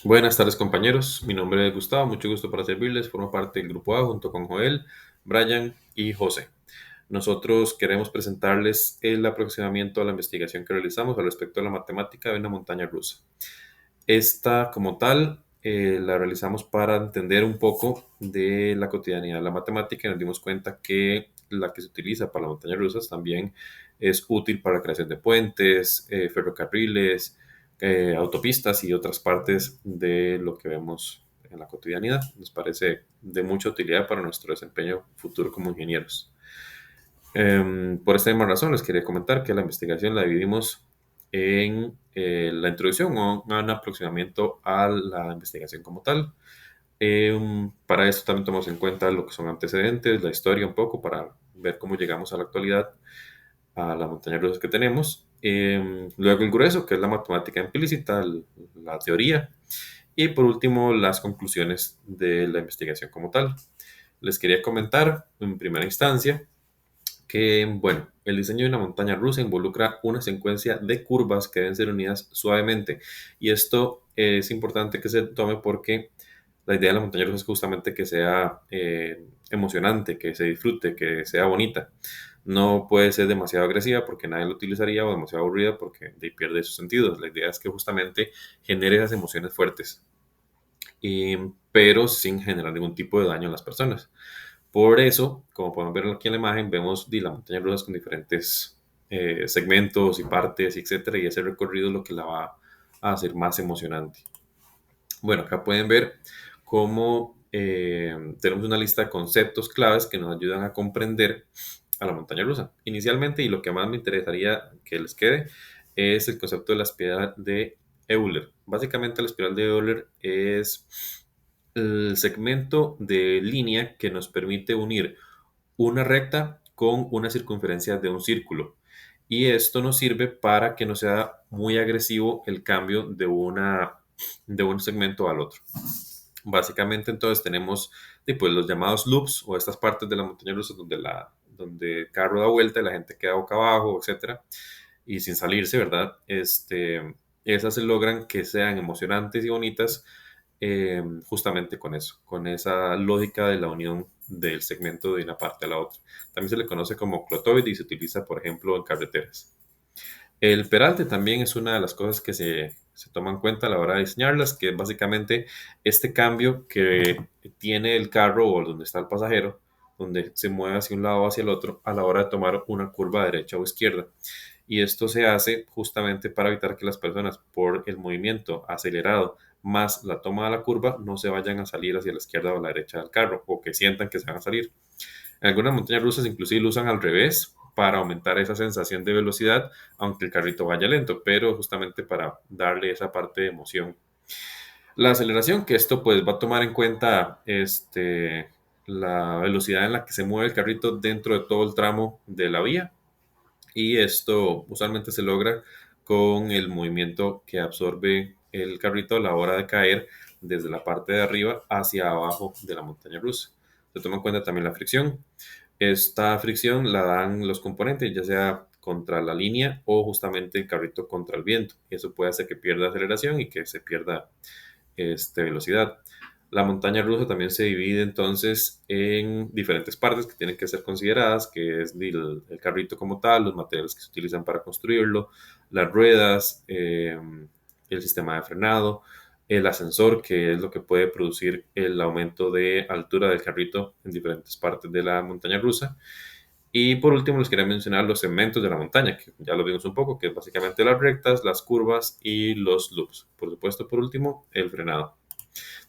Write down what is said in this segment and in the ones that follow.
Buenas tardes compañeros, mi nombre es Gustavo, mucho gusto para servirles, formo parte del grupo A junto con Joel, Brian y José. Nosotros queremos presentarles el aproximamiento a la investigación que realizamos al respecto de la matemática de una montaña rusa. Esta como tal la realizamos para entender un poco de la cotidianidad de la matemática y nos dimos cuenta que la que se utiliza para las montañas rusas también es útil para la creación de puentes, ferrocarriles, autopistas y otras partes de lo que vemos en la cotidianidad. Nos parece de mucha utilidad para nuestro desempeño futuro como ingenieros. Por esta misma razón, les quería comentar que la investigación la dividimos en la introducción o un aproximamiento a la investigación como tal. Para esto también tomamos en cuenta lo que son antecedentes, la historia un poco, para ver cómo llegamos a la actualidad, a las montañas rusas que tenemos. Luego el grueso, que es la matemática implícita, la teoría. Y por último, las conclusiones de la investigación como tal. Les quería comentar en primera instancia que, bueno, el diseño de una montaña rusa involucra una secuencia de curvas que deben ser unidas suavemente. Y esto es importante que se tome porque la idea de la montaña rusa es justamente que sea emocionante, que se disfrute, que sea bonita. No puede ser demasiado agresiva porque nadie lo utilizaría o demasiado aburrida porque de ahí pierde sus sentidos. La idea es que justamente genere esas emociones fuertes, pero sin generar ningún tipo de daño a las personas. Por eso, como podemos ver aquí en la imagen, vemos la montaña rusa con diferentes segmentos y partes, etcétera, y ese recorrido es lo que la va a hacer más emocionante. Bueno, acá pueden ver cómo tenemos una lista de conceptos claves que nos ayudan a comprender a la montaña rusa. Inicialmente, y lo que más me interesaría que les quede, es el concepto de la espiral de Euler. Básicamente, la espiral de Euler es el segmento de línea que nos permite unir una recta con una circunferencia de un círculo. Y esto nos sirve para que no sea muy agresivo el cambio de un segmento al otro. Básicamente, entonces tenemos pues, los llamados loops o estas partes de la montaña rusa donde el carro da vuelta y la gente queda boca abajo, etcétera, y sin salirse, ¿verdad? Esas se logran que sean emocionantes y bonitas justamente con eso, con esa lógica de la unión del segmento de una parte a la otra. También se le conoce como clotoide y se utiliza, por ejemplo, en carreteras. El peralte también es una de las cosas que se toma en cuenta a la hora de diseñarlas, que es básicamente este cambio que tiene el carro o donde está el pasajero, donde se mueve hacia un lado o hacia el otro a la hora de tomar una curva derecha o izquierda. Y esto se hace justamente para evitar que las personas, por el movimiento acelerado más la toma de la curva, no se vayan a salir hacia la izquierda o la derecha del carro o que sientan que se van a salir. En algunas montañas rusas inclusive lo usan al revés para aumentar esa sensación de velocidad, aunque el carrito vaya lento, pero justamente para darle esa parte de emoción. La aceleración, que esto pues va a tomar en cuenta la velocidad en la que se mueve el carrito dentro de todo el tramo de la vía, y esto usualmente se logra con el movimiento que absorbe el carrito a la hora de caer desde la parte de arriba hacia abajo de la montaña rusa. Se toma en cuenta también la fricción. Esta fricción la dan los componentes, ya sea contra la línea o justamente el carrito contra el viento. Eso puede hacer que pierda aceleración y que se pierda velocidad. La montaña rusa también se divide entonces en diferentes partes que tienen que ser consideradas, que es el carrito como tal, los materiales que se utilizan para construirlo, las ruedas, el sistema de frenado, el ascensor, que es lo que puede producir el aumento de altura del carrito en diferentes partes de la montaña rusa. Y por último, les quería mencionar los segmentos de la montaña, que ya lo vimos un poco, que es básicamente las rectas, las curvas y los loops. Por supuesto, por último, el frenado.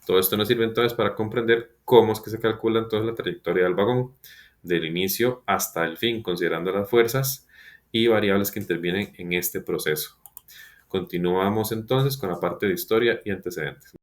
Todo esto nos sirve entonces para comprender cómo es que se calcula entonces la trayectoria del vagón, del inicio hasta el fin, considerando las fuerzas y variables que intervienen en este proceso. Continuamos entonces con la parte de historia y antecedentes.